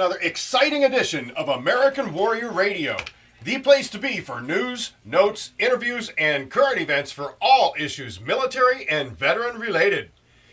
another exciting edition of American Warrior Radio, the place to be for news, notes, interviews, and current events for all issues military and veteran related.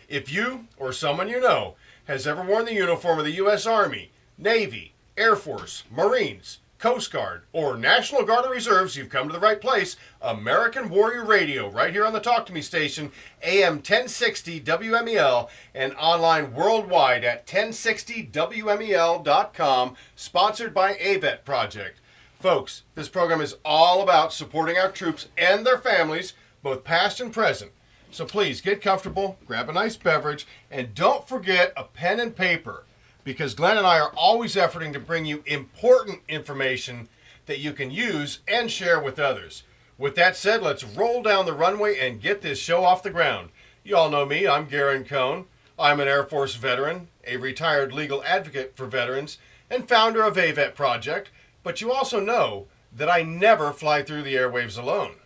If you or someone you know has ever worn the uniform of the U.S. Army, Navy, Air Force, Marines, Coast Guard, or National Guard and Reserves, you've come to the right place. American Warrior Radio, right here on the Talk to Me station, AM 1060 WMEL, and online worldwide at 1060WMEL.com, sponsored by AVET Project. Folks, this program is all about supporting our troops and their families, both past and present. So please get comfortable, grab a nice beverage, and don't forget a pen and paper, because Glenn and I are always efforting to bring you important information that you can use and share with others. With that said, let's roll down the runway and get this show off the ground. You all know me, I'm Garen Cohn. I'm an Air Force veteran, a retired legal advocate for veterans, and founder of AVET Project, but you also know that I never fly through the airwaves alone.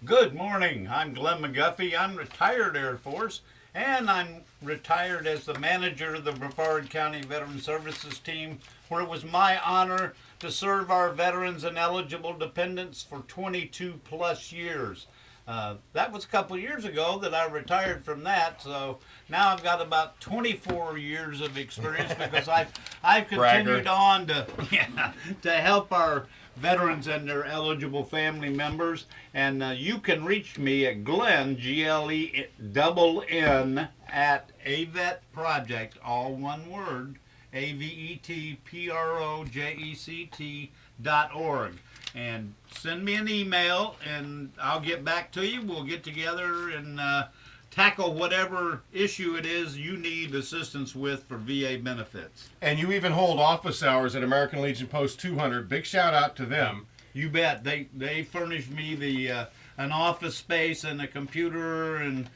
Good morning, I'm Glenn McGuffey. I'm retired Air Force, and I'm retired as the manager of the Brevard County Veteran Services Team, where it was my honor to serve our veterans and eligible dependents for 22 plus years. That was a couple years ago that I retired from that, so now I've got about 24 years of experience because I've continued on to help our veterans and their eligible family members. And you can reach me at Glenn, GLENN, at AVET Project, all one word, AVETPROJECT.org. And send me an email and I'll get back to you. We'll get together and tackle whatever issue it is you need assistance with for VA benefits. And you even hold office hours at American Legion Post 200. Big shout out to them. You bet. They furnished me the an office space and a computer and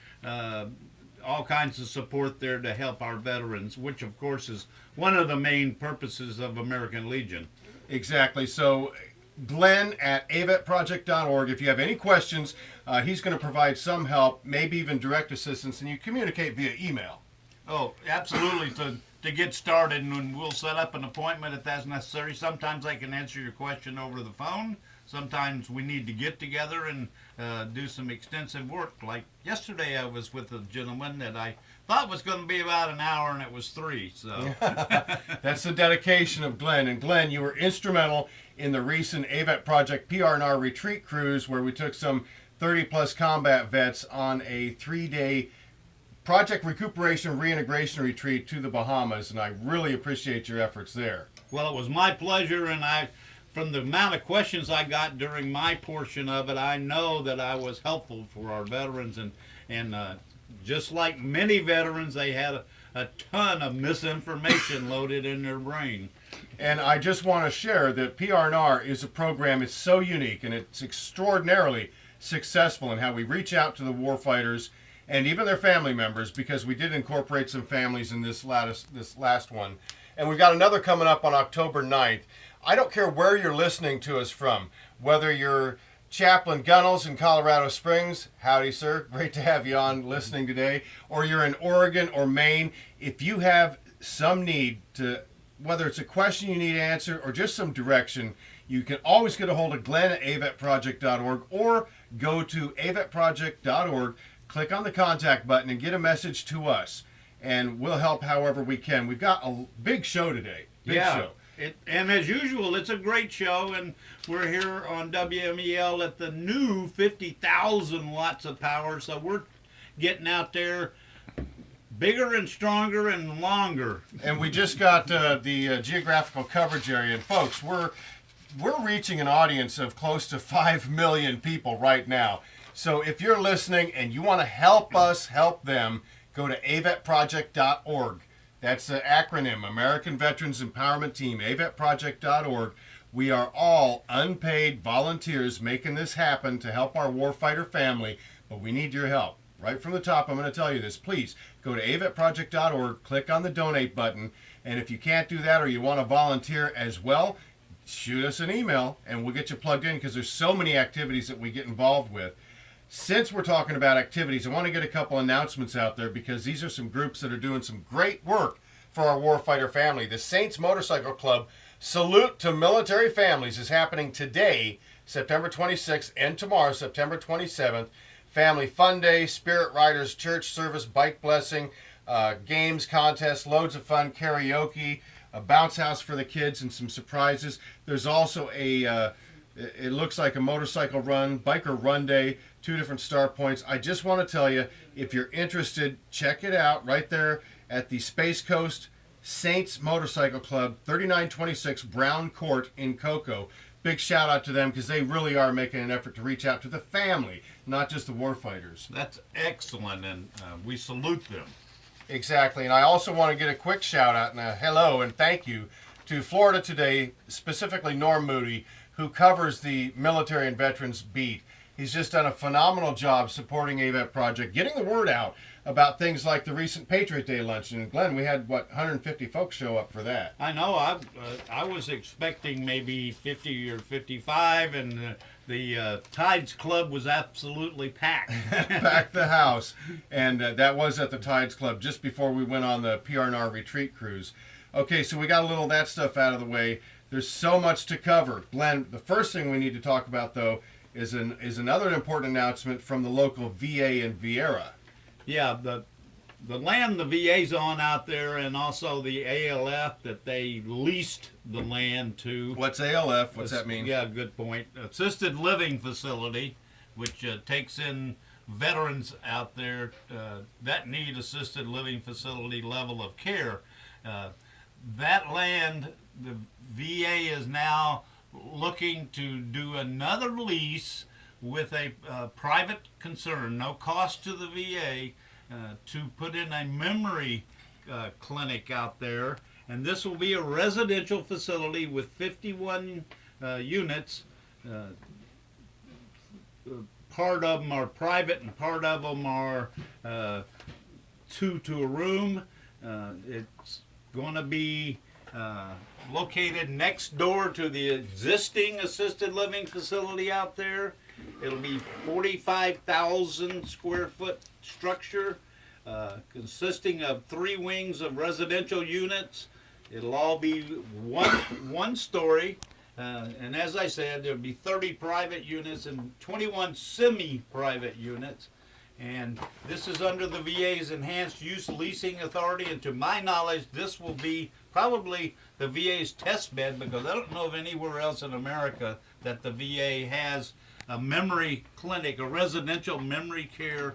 all kinds of support there to help our veterans, which of course is one of the main purposes of American Legion. Exactly. So Glenn at avetproject.org. If you have any questions, he's going to provide some help, maybe even direct assistance, and you communicate via email. Oh, absolutely. To get started, and we'll set up an appointment if that's necessary. Sometimes I can answer your question over the phone. Sometimes we need to get together and do some extensive work. Like yesterday, I was with a gentleman that I thought was going to be about an hour, and it was 3. So that's the dedication of Glenn. And Glenn, you were instrumental in the recent AVET Project PR&R retreat cruise, where we took some 30-plus combat vets on a 3-day Project Recuperation Reintegration Retreat to the Bahamas, and I really appreciate your efforts there. Well, it was my pleasure, and from the amount of questions I got during my portion of it, I know that I was helpful for our veterans, and just like many veterans, they had a ton of misinformation loaded in their brain. And I just want to share that PR&R is a program, it's so unique, and it's extraordinarily successful in how we reach out to the warfighters and even their family members, because we did incorporate some families in this last one. And we've got another coming up on October 9th. I don't care where you're listening to us from, whether you're Chaplain Gunnels in Colorado Springs, howdy sir, great to have you on listening today, or you're in Oregon or Maine. If you have some need to, whether it's a question you need answered or just some direction, you can always get a hold of Glenn at avetproject.org or go to avetproject.org, click on the contact button and get a message to us, and we'll help however we can. We've got a big show today. Big show. And as usual, it's a great show, and we're here on WMEL at the new 50,000 watts of power, so we're getting out there bigger and stronger and longer. And we just got the geographical coverage area, and folks, we're reaching an audience of close to 5 million people right now. So if you're listening and you want to help us help them, go to avetproject.org. That's the acronym, American Veterans Empowerment Team, avetproject.org. We are all unpaid volunteers making this happen to help our warfighter family, but we need your help. Right from the top, I'm going to tell you this. Please go to avetproject.org, click on the donate button, and if you can't do that or you want to volunteer as well, shoot us an email and we'll get you plugged in, because there's so many activities that we get involved with. Since we're talking about activities, I want to get a couple announcements out there, because these are some groups that are doing some great work for our warfighter family. The Saints Motorcycle Club Salute to Military Families is happening today, September 26th, and tomorrow, September 27th. Family Fun Day, Spirit Riders Church Service, Bike Blessing, games, contests, loads of fun, karaoke, a bounce house for the kids, and some surprises. There's also it looks like a motorcycle run, biker run day, 2 different start points. I just want to tell you, if you're interested, check it out right there at the Space Coast Saints Motorcycle Club, 3926 Brown Court in Cocoa. Big shout out to them because they really are making an effort to reach out to the family, not just the warfighters. That's excellent, and we salute them. Exactly, and I also want to get a quick shout out and a hello and thank you to Florida Today, specifically Norm Moody, who covers the military and veterans beat. He's just done a phenomenal job supporting AVET Project, getting the word out about things like the recent Patriot Day luncheon. And Glenn, we had, 150 folks show up for that. I know. I was expecting maybe 50 or 55, and the Tides Club was absolutely packed. Packed the house. And that was at the Tides Club just before we went on the PRNR retreat cruise. Okay, so we got a little of that stuff out of the way. There's so much to cover. Glenn, the first thing we need to talk about, though, is another important announcement from the local VA in Viera. Yeah, the land the VA's on out there, and also the ALF that they leased the land to. What's ALF? What's that mean? Yeah, good point. Assisted living facility, which takes in veterans out there that need assisted living facility level of care. That land, the VA is now looking to do another lease with a private concern, no cost to the VA, to put in a memory clinic out there. And this will be a residential facility with 51 units. Part of them are private and part of them are 2 to a room. It's going to be located next door to the existing assisted living facility out there. It'll be 45,000 square foot structure consisting of 3 wings of residential units. It'll all be one story, and as I said, there'll be 30 private units and 21 semi-private units. And this is under the VA's Enhanced Use Leasing Authority, and to my knowledge, this will be probably the VA's test bed, because I don't know of anywhere else in America that the VA has a memory clinic, a residential memory care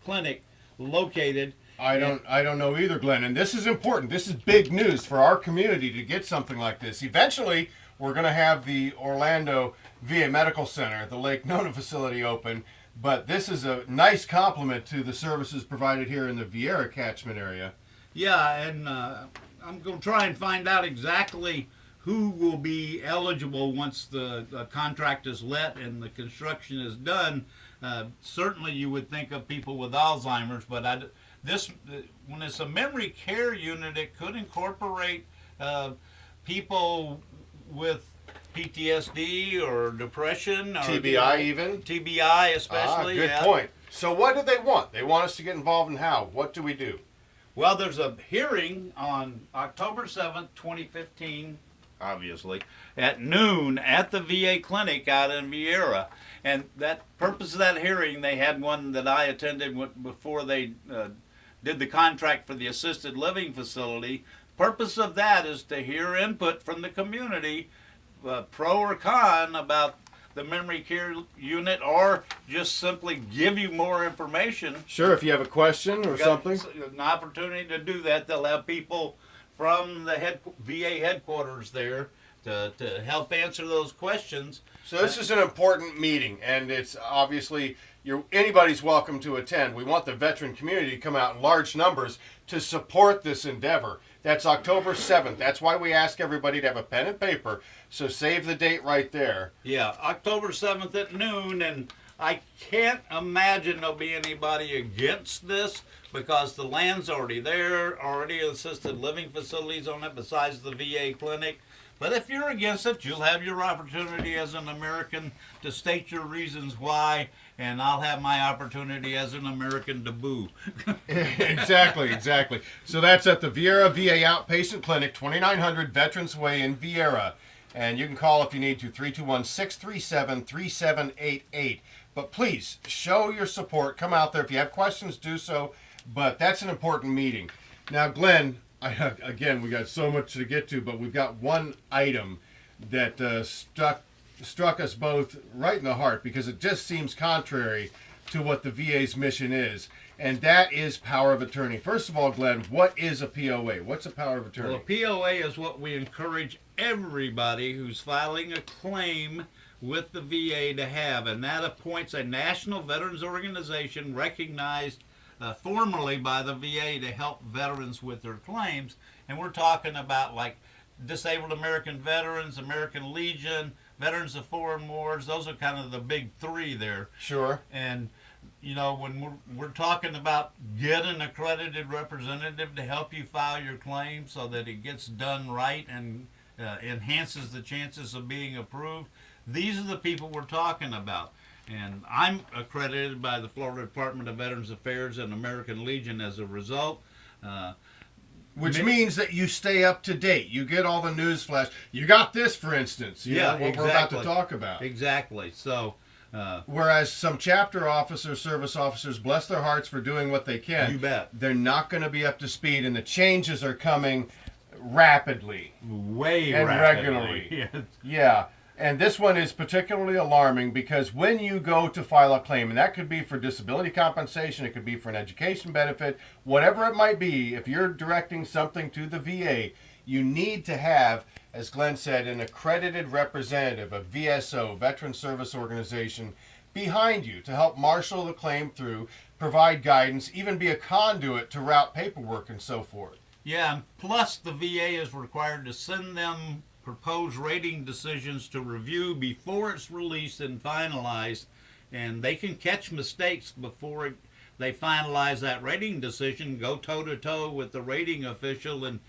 clinic located. I don't know either, Glenn. And this is important. This is big news for our community to get something like this. Eventually, we're going to have the Orlando VA Medical Center, the Lake Nona facility, open. But this is a nice complement to the services provided here in the Viera catchment area. Yeah, and I'm going to try and find out exactly who will be eligible once the contract is let and the construction is done. Certainly you would think of people with Alzheimer's, but when it's a memory care unit, it could incorporate people with PTSD or depression. Or TBI even? TBI especially. Good point. So what do they want? They want us to get involved in how? What do we do? Well, there's a hearing on October 7th, 2015, obviously, at noon at the VA clinic out in Viera. And that purpose of that hearing, they had one that I attended before they did the contract for the assisted living facility. Purpose of that is to hear input from the community, pro or con, about the memory care unit, or just simply give you more information. Sure, if you have a question or something. An opportunity to do that. They'll have people from the VA headquarters there to help answer those questions. So this is an important meeting, and it's obviously anybody's welcome to attend. We want the veteran community to come out in large numbers to support this endeavor. That's October 7th. That's why we ask everybody to have a pen and paper. So save the date right there. Yeah, October 7th at noon, and I can't imagine there'll be anybody against this because the land's already there, already assisted living facilities on it besides the VA clinic. But if you're against it, you'll have your opportunity as an American to state your reasons why, and I'll have my opportunity as an American to boo. Exactly. So that's at the Viera VA Outpatient Clinic, 2900 Veterans Way in Viera. And you can call if you need to, 321-637-3788. But please, show your support. Come out there. If you have questions, do so. But that's an important meeting. Now, Glenn, again, we got so much to get to, but we've got one item that struck us both right in the heart because it just seems contrary to what the VA's mission is, and that is power of attorney. First of all, Glenn, what is a POA? What's a power of attorney? Well, a POA is what we encourage everybody who's filing a claim with the VA to have, and that appoints a national veterans organization recognized formally by the VA to help veterans with their claims. And we're talking about like Disabled American Veterans, American Legion, Veterans of Foreign Wars. Those are kind of the big three there. Sure. And you know, when we're talking about get an accredited representative to help you file your claim so that it gets done right and enhances the chances of being approved, these are the people we're talking about. And I'm accredited by the Florida Department of Veterans Affairs and American Legion as a result. Which means that you stay up to date. You get all the news flash. You got this, for instance. You know, what we're about to talk about. Exactly. So, whereas some chapter officers, service officers, bless their hearts for doing what they can. You bet. They're not going to be up to speed, and the changes are coming rapidly. Way and rapidly. Regularly. Yeah. And this one is particularly alarming because when you go to file a claim, and that could be for disability compensation, it could be for an education benefit, whatever it might be, if you're directing something to the VA, you need to have, as Glenn said, an accredited representative, a VSO, Veteran Service Organization, behind you to help marshal the claim through, provide guidance, even be a conduit to route paperwork and so forth. Yeah, and plus the VA is required to send them proposed rating decisions to review before it's released and finalized, and they can catch mistakes before they finalize that rating decision, go toe-to-toe with the rating official and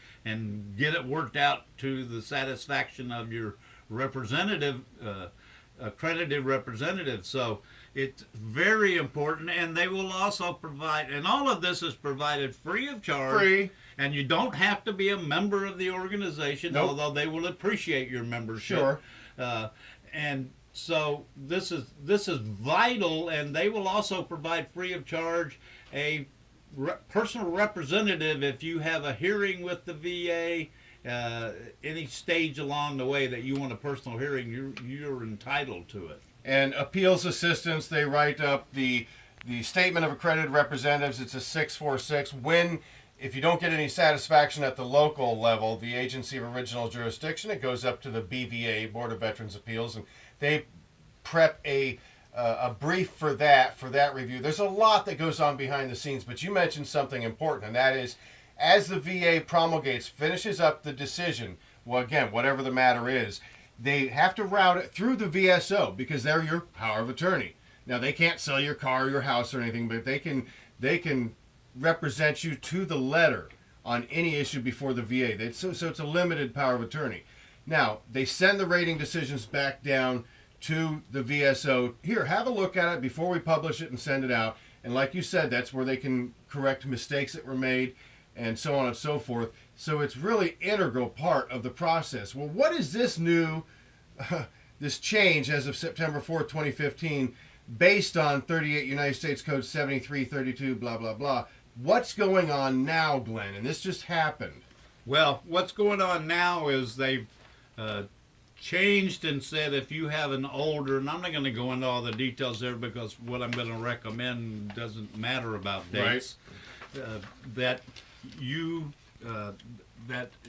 get it worked out to the satisfaction of your representative, accredited representative. So it's very important, and they will also provide, and all of this is provided free of charge. Free. And you don't have to be a member of the organization, Nope. although they will appreciate your membership. Sure. And so this is vital, and they will also provide free of charge a personal representative if you have a hearing with the VA. Any stage along the way that you want a personal hearing, you're entitled to it. And appeals assistance, they write up the statement of accredited representatives. It's a 646. If you don't get any satisfaction at the local level, the agency of original jurisdiction, it goes up to the BVA, Board of Veterans Appeals, and they prep a brief for that review. There's a lot that goes on behind the scenes, but you mentioned something important, and that is, as the VA finishes up the decision, well, again, whatever the matter is, they have to route it through the VSO because they're your power of attorney. Now, they can't sell your car or your house or anything, but they can represent you to the letter on any issue before the VA. So it's a limited power of attorney. Now, they send the rating decisions back down to the VSO. Here, have a look at it before we publish it and send it out. And like you said, that's where they can correct mistakes that were made and so on and so forth. So it's really integral part of the process. Well, what is this new, this change as of September 4th, 2015, based on 38 United States Code 7332, blah, blah, blah? What's going on now, Glenn? And this just happened. Well, what's going on now is they've changed and said if you have an older, and I'm not going to go into all the details there because what I'm going to recommend doesn't matter about dates, that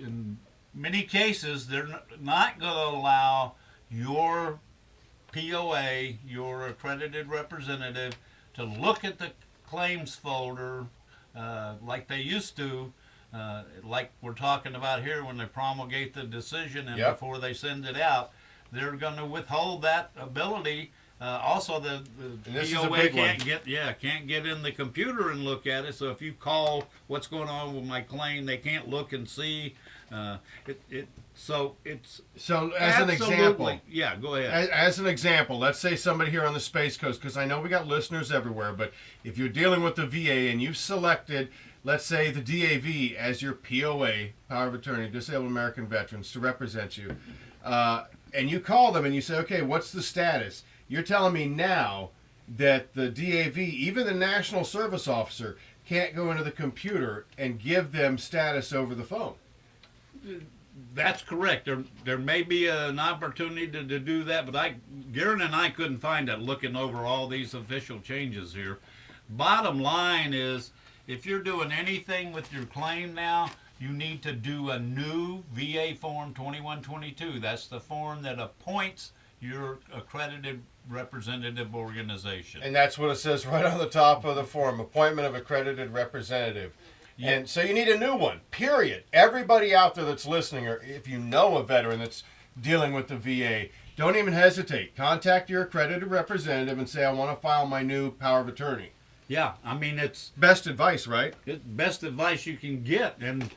in many cases they're not going to allow your POA, your accredited representative, to look at the claims folder like they used to, like we're talking about here when they promulgate the decision and before they send it out. They're going to withhold that ability. Also, the POA can't get in the computer and look at it. So if you call what's going on with my claim, they can't look and see So it's So, as an example, absolutely, yeah. Go ahead. as an example, let's say somebody here on the Space Coast, because I know we got listeners everywhere, but if you're dealing with the VA and you've selected, let's say, the DAV as your POA, Power of Attorney, Disabled American Veterans, to represent you, and you call them and you say, okay, what's the status? You're telling me now that the DAV, even the National Service Officer, can't go into the computer and give them status over the phone. That's correct. There may be an opportunity to do that, but Garen and I couldn't find it looking over all these official changes here. Bottom line is, if you're doing anything with your claim now, you need to do a new VA Form 2122. That's the form that appoints your accredited representative organization. And that's what it says right on the top of the form, appointment of accredited representative. Yeah. And so you need a new one, period. Everybody out there that's listening, or if you know a veteran that's dealing with the VA, don't even hesitate. Contact your accredited representative and say, I want to file my new power of attorney. Yeah, I mean, it's Best advice, right? best advice you can get. And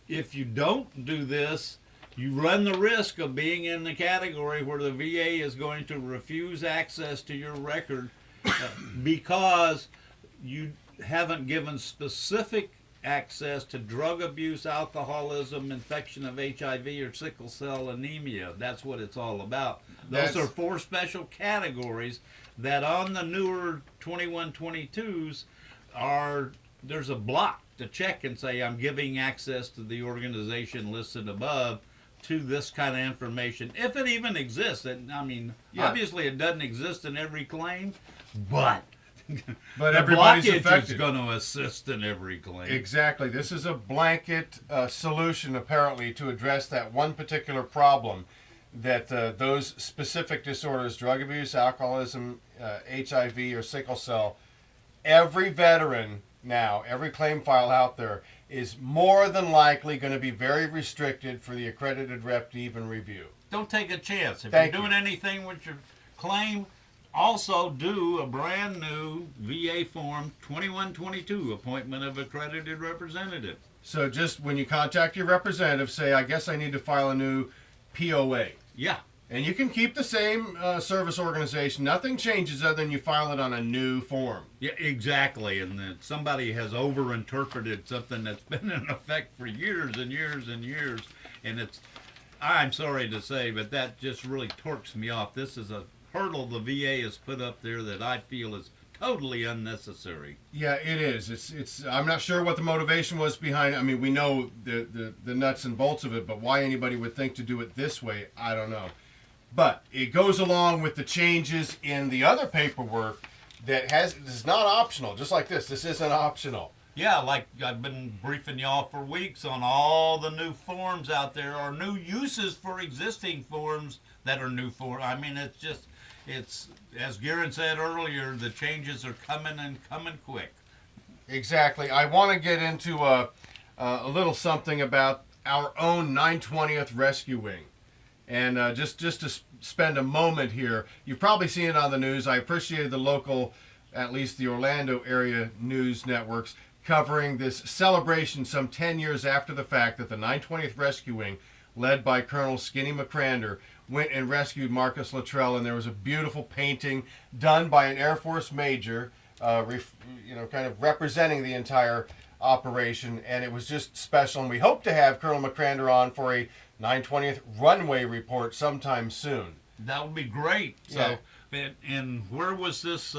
if you don't do this, you run the risk of being in the category where the VA is going to refuse access to your record because you haven't given specific access to drug abuse, alcoholism, infection of HIV, or sickle cell anemia. That's what it's all about. Those are 4 special categories that on the newer 2122s there's a block to check and say, I'm giving access to the organization listed above to this kind of information, if it even exists. And I mean, obviously it doesn't exist in every claim, but But the everybody's blockage is affected. going to assist in every claim. Exactly. This is a blanket solution, apparently, to address that one particular problem that those specific disorders, drug abuse, alcoholism, HIV, or sickle cell, every veteran now, every claim file out there is more than likely going to be very restricted for the accredited rep to even review. Don't take a chance. If Thank you're doing you. anything with your claim, also do a brand new VA Form 2122, appointment of accredited representative. So just when you contact your representative, say, I guess I need to file a new POA. Yeah. And you can keep the same service organization. Nothing changes other than you file it on a new form. Yeah, exactly. And that somebody has overinterpreted something that's been in effect for years and years and years. And I'm sorry to say, but that just really torques me off. This is a hurdle the VA has put up there that I feel is totally unnecessary. Yeah, it is. It's. I'm not sure what the motivation was behind it. I mean, we know the nuts and bolts of it, but why anybody would think to do it this way, I don't know. But it goes along with the changes in the other paperwork that is not optional. Just like this isn't optional. Yeah, like I've been briefing y'all for weeks on all the new forms out there, or new uses for existing forms that are new for. I mean, it's as Garen said earlier, the changes are coming and coming quick. Exactly. I want to get into a little something about our own 920th Rescue Wing. And just to spend a moment here, you've probably seen it on the news. I appreciated the local, at least the Orlando area news networks, covering this celebration some 10 years after the fact that the 920th Rescue Wing, led by Colonel Skinny McCrander, went and rescued Marcus Luttrell. And there was a beautiful painting done by an Air Force major, kind of representing the entire operation. And it was just special. And we hope to have Colonel McCrander on for a 920th runway report sometime soon. That would be great. Yeah. So, and where was this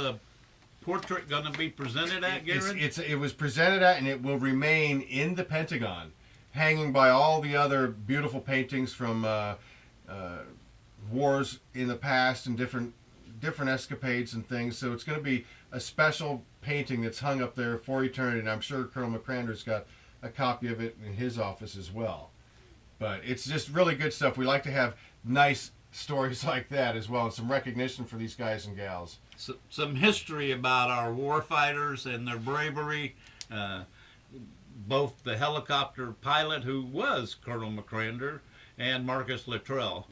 portrait going to be presented at, Garen? It was presented at, and it will remain in the Pentagon, hanging by all the other beautiful paintings from wars in the past and different escapades and things. So it's going to be a special painting that's hung up there for eternity, and I'm sure Colonel McCrander's got a copy of it in his office as well. But it's just really good stuff. We like to have nice stories like that as well, and some recognition for these guys and gals. Some history about our warfighters and their bravery. Both the helicopter pilot, who was Colonel McCrander, and Marcus Luttrell.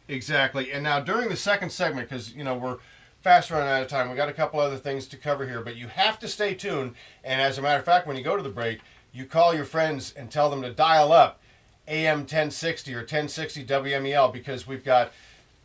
Exactly. And now during the second segment, because we're fast running out of time, we got a couple other things to cover here, but you have to stay tuned. And as a matter of fact, when you go to the break, you call your friends and tell them to dial up AM 1060 or 1060 WMEL, because we've got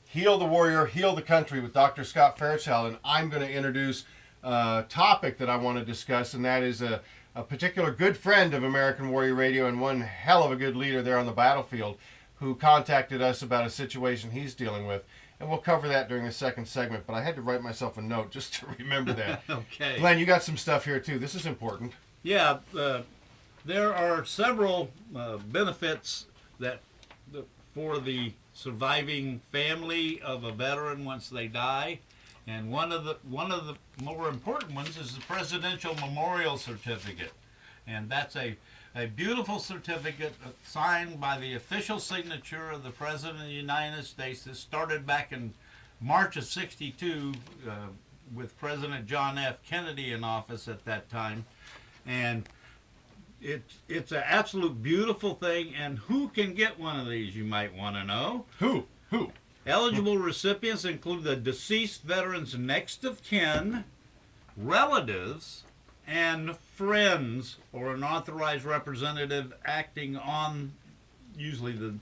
Heal the Warrior, Heal the Country with Dr. Scott Fairchild, and I'm going to introduce a topic that I want to discuss, and that is a particular good friend of American Warrior Radio and one hell of a good leader there on the battlefield who contacted us about a situation he's dealing with. And we'll cover that during the second segment, but I had to write myself a note just to remember that. Okay. Glenn, you got some stuff here too. This is important. Yeah, there are several benefits for the surviving family of a veteran once they die, and one of the more important ones is the Presidential Memorial Certificate, and that's a beautiful certificate signed by the official signature of the President of the United States. This started back in March of '62 with President John F. Kennedy in office at that time, and it's an absolute beautiful thing. And who can get one of these, you might want to know? Who? Eligible recipients include the deceased veteran's next of kin, relatives, and friends, or an authorized representative acting on usually the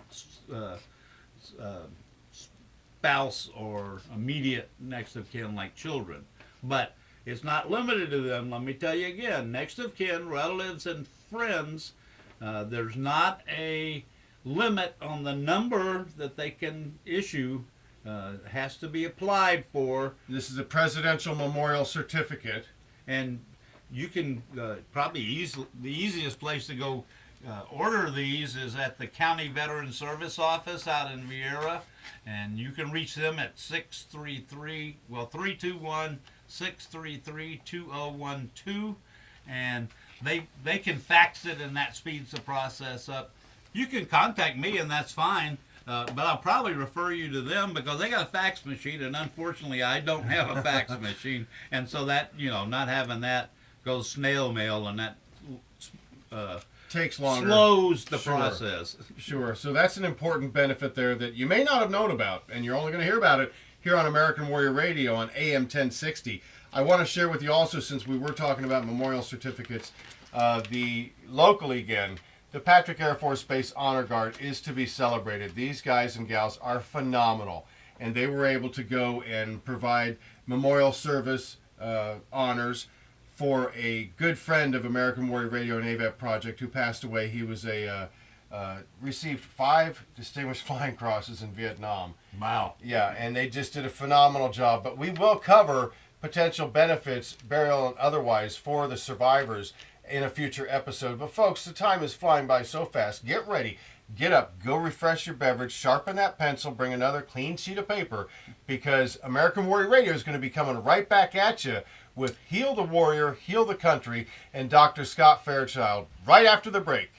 spouse or immediate next of kin, like children. But it's not limited to them. Let me tell you again, next of kin, relatives, and friends, there's not a limit on the number that they can issue. It has to be applied for. This is a Presidential Memorial Certificate. And you can probably the easiest place to go order these is at the County Veteran Service Office out in Viera, and you can reach them at 321-633-2012, and they can fax it, and that speeds the process up. You can contact me, and that's fine. But I'll probably refer you to them because they got a fax machine, and unfortunately I don't have a fax machine, and so that, not having that goes snail mail, and that Takes longer. slows the Sure. process. Sure. So that's an important benefit there that you may not have known about, and you're only going to hear about it here on American Warrior Radio on AM 1060. I want to share with you also, since we were talking about memorial certificates, locally again, the Patrick Air Force Base Honor Guard is to be celebrated. These guys and gals are phenomenal, and they were able to go and provide memorial service honors for a good friend of American Warrior Radio and AVEP Project who passed away. He was received 5 Distinguished Flying Crosses in Vietnam. Wow. Yeah, and they just did a phenomenal job. But we will cover potential benefits, burial and otherwise, for the survivors in a future episode. But folks, the time is flying by so fast. Get ready. Get up. Go refresh your beverage. Sharpen that pencil. Bring another clean sheet of paper, because American Warrior Radio is going to be coming right back at you with Heal the Warrior, Heal the Country, and Dr. Scott Fairchild right after the break.